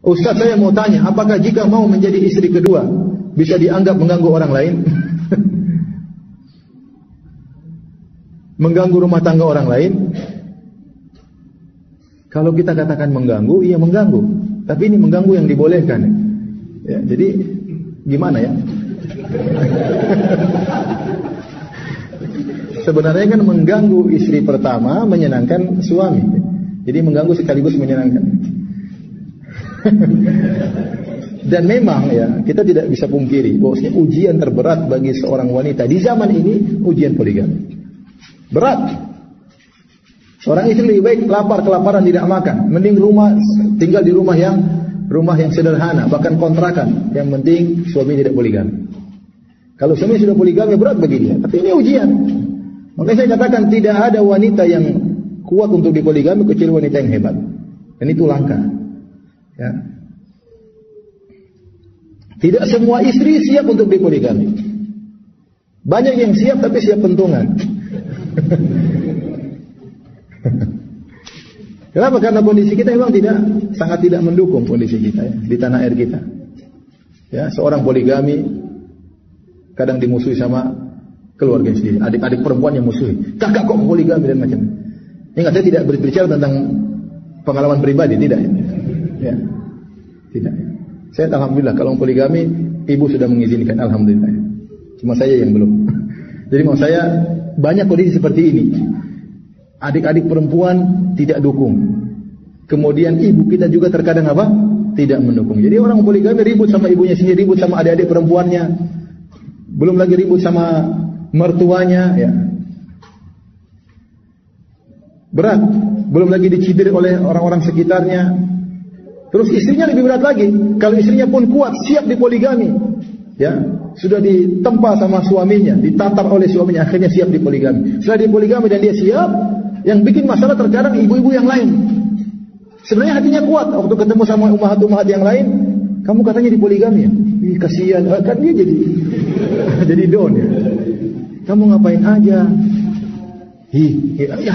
Ustaz, saya mau tanya, apakah jika mau menjadi istri kedua bisa dianggap mengganggu orang lain? Mengganggu rumah tangga orang lain? Kalau kita katakan mengganggu, iya mengganggu. Tapi ini mengganggu yang dibolehkan. Ya, jadi gimana ya? Sebenarnya kan mengganggu istri pertama menyenangkan suami. Jadi mengganggu sekaligus menyenangkan. Dan memang ya, kita tidak bisa pungkiri bahwasanya ujian terberat bagi seorang wanita di zaman ini ujian poligami. Berat. Seorang istri lebih baik kelaparan tidak makan, mending tinggal di rumah yang sederhana, bahkan kontrakan. Yang penting suami tidak poligami. Kalau suami sudah poligami berat bagi dia, tapi ini ujian. Makanya saya katakan tidak ada wanita yang kuat untuk dipoligami kecuali wanita yang hebat. Dan itu langka. Ya. Tidak semua istri siap untuk dipoligami. Banyak yang siap tapi siap pentungan. Kenapa? Karena kondisi kita memang sangat tidak mendukung kondisi kita ya, di tanah air kita. Ya, seorang poligami kadang dimusuhi sama keluarga sendiri, adik-adik perempuan yang musuhi. Kakak kok poligami dan macam. Ingat, saya tidak berbicara tentang pengalaman pribadi, tidak. Ya. Tidak. Saya alhamdulillah kalau poligami ibu sudah mengizinkan, alhamdulillah. Cuma saya yang belum. Jadi mau saya banyak kondisi seperti ini. Adik-adik perempuan tidak dukung. Kemudian ibu kita juga terkadang apa? Tidak mendukung. Jadi orang poligami ribut sama ibunya sendiri, ribut sama adik-adik perempuannya. Belum lagi ribut sama mertuanya, ya. Berat. Belum lagi dicidiri oleh orang-orang sekitarnya. Terus istrinya lebih berat lagi. Kalau istrinya pun kuat, siap dipoligami, ya, sudah ditempa sama suaminya, ditatar oleh suaminya, akhirnya siap dipoligami. Setelah dipoligami dan dia siap, yang bikin masalah terkadang ibu-ibu yang lain. Sebenarnya hatinya kuat waktu ketemu sama ummahat-ummahat yang lain. Kamu katanya dipoligami ya? Ih, kasihan, kan dia jadi down ya. Kamu ngapain aja?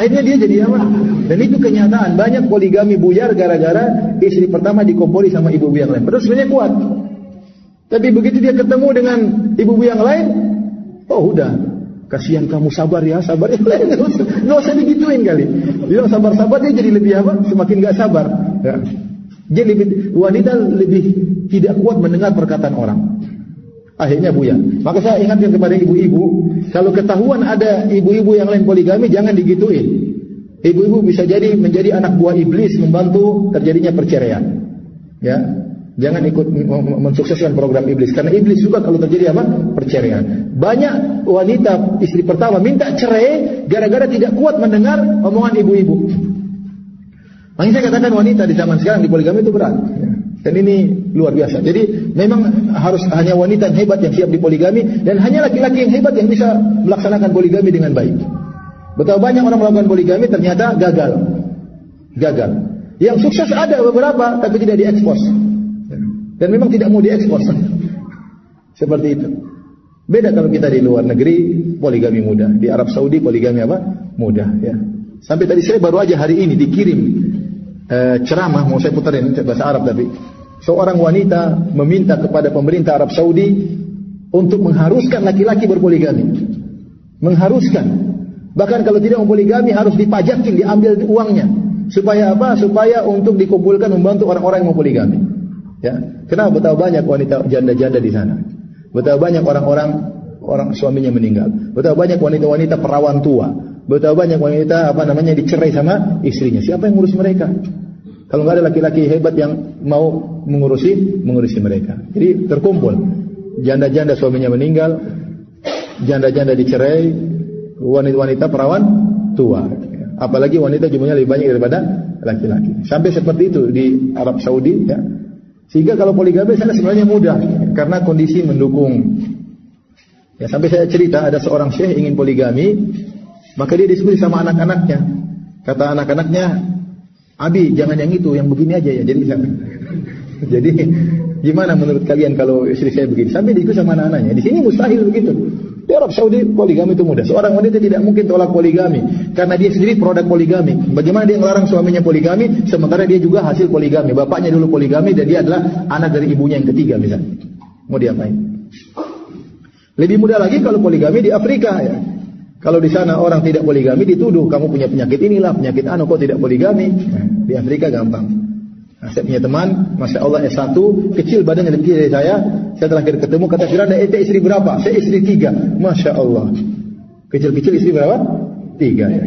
Akhirnya dia jadi apa? Dan itu kenyataan, banyak poligami buyar gara-gara istri pertama dikompori sama ibu-ibu yang lain. Padahal sebenarnya kuat. Tapi begitu dia ketemu dengan ibu-ibu yang lain, oh udah, kasihan kamu, sabar ya, sabar. Nggak usah digituin kali. Dia sabar-sabar, dia jadi lebih apa? Semakin nggak sabar. Ya. Jadi wanita lebih tidak kuat mendengar perkataan orang. Akhirnya buyar. Maka saya ingatkan kepada ibu-ibu, kalau ketahuan ada ibu-ibu yang lain poligami, jangan digituin. Ibu-ibu bisa jadi menjadi anak buah iblis, membantu terjadinya perceraian. Ya, jangan ikut mensukseskan program iblis, karena iblis juga kalau terjadi apa? Perceraian. Banyak wanita istri pertama minta cerai gara-gara tidak kuat mendengar omongan ibu-ibu. Makanya saya katakan wanita di zaman sekarang di poligami itu berat. Dan ini luar biasa. Jadi memang harus hanya wanita yang hebat yang siap dipoligami, dan hanya laki-laki yang hebat yang bisa melaksanakan poligami dengan baik. Betapa banyak orang melakukan poligami ternyata gagal. Yang sukses ada beberapa tapi tidak diekspos. Dan memang tidak mau diekspos. Seperti itu. Beda kalau kita di luar negeri, poligami mudah. Di Arab Saudi poligami apa? Mudah ya. Sampai tadi saya baru aja hari ini dikirim ceramah, mau saya putarin bahasa Arab tapi seorang wanita meminta kepada pemerintah Arab Saudi untuk mengharuskan laki-laki berpoligami. Mengharuskan. Bahkan kalau tidak mempoligami harus dipajakin, diambil uangnya. Supaya apa? Supaya untuk dikumpulkan membantu orang-orang yang mau poligami. Ya. Kenapa? Betapa banyak wanita janda-janda di sana. Betapa banyak orang suaminya meninggal. Betapa banyak wanita-wanita perawan tua. Betapa banyak wanita dicerai sama istrinya. Siapa yang ngurus mereka? Kalau nggak ada laki-laki hebat yang mau mengurusi mereka. Jadi terkumpul janda-janda suaminya meninggal, janda-janda dicerai, wanita-wanita perawan tua. Apalagi wanita jumlahnya lebih banyak daripada laki-laki. Sampai seperti itu di Arab Saudi ya. Sehingga kalau poligami sana sebenarnya mudah karena kondisi mendukung. Ya, sampai saya cerita ada seorang syekh ingin poligami, maka dia diskusi sama anak-anaknya. Kata anak-anaknya, "Abi, jangan yang itu, yang begini aja ya." Jadi gimana menurut kalian kalau istri saya begini? Sampai diskusi sama anak-anaknya. Di sini mustahil begitu. Di Arab Saudi poligami itu mudah. Seorang wanita tidak mungkin tolak poligami karena dia sendiri produk poligami. Bagaimana dia melarang suaminya poligami sementara dia juga hasil poligami. Bapaknya dulu poligami dan dia adalah anak dari ibunya yang ketiga misalnya. Mau diapain? Lebih mudah lagi kalau poligami di Afrika ya. Kalau di sana orang tidak poligami dituduh kamu punya penyakit inilah, penyakit anu, kok tidak poligami. Di Afrika gampang. Nah, saya punya teman, Masya Allah S1, kecil badannya lebih kecil dari saya terakhir ketemu, kata Firanda, ente istri berapa? Saya istri 3, Masya Allah. Kecil-kecil istri berapa? 3 ya.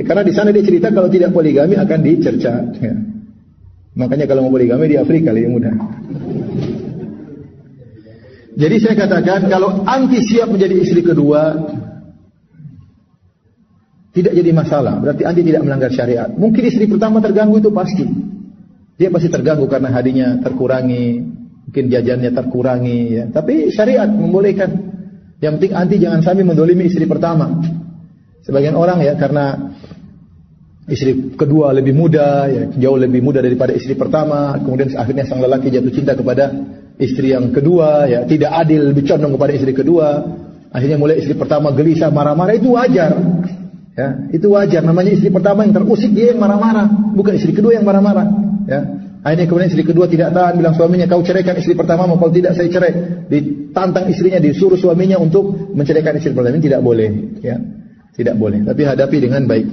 Karena di sana dia cerita kalau tidak poligami akan dicerca ya. Makanya kalau mau poligami di Afrika lebih mudah. Jadi saya katakan, kalau anti siap menjadi istri kedua, tidak jadi masalah, berarti anti tidak melanggar syariat. Mungkin istri pertama terganggu itu pasti. Dia pasti terganggu karena hadinya terkurangi, mungkin jajannya terkurangi ya. Tapi syariat membolehkan. Yang penting anti jangan sampai mendolimi istri pertama. Sebagian orang ya karena istri kedua lebih muda ya, jauh lebih muda daripada istri pertama, kemudian akhirnya sang lelaki jatuh cinta kepada istri yang kedua ya, tidak adil, lebih condong kepada istri kedua. Akhirnya mulai istri pertama gelisah, marah-marah, itu wajar. Ya, itu wajar. Namanya istri pertama yang terusik, dia yang marah-marah, bukan istri kedua yang marah-marah. Ya, akhirnya kemudian istri kedua tidak tahan, bilang suaminya, kau ceraikan istri pertama, kalau tidak saya cerai. Ditantang istrinya, disuruh suaminya untuk menceraikan istri pertama. Ini tidak boleh. Ya, tidak boleh. Tapi hadapi dengan baik.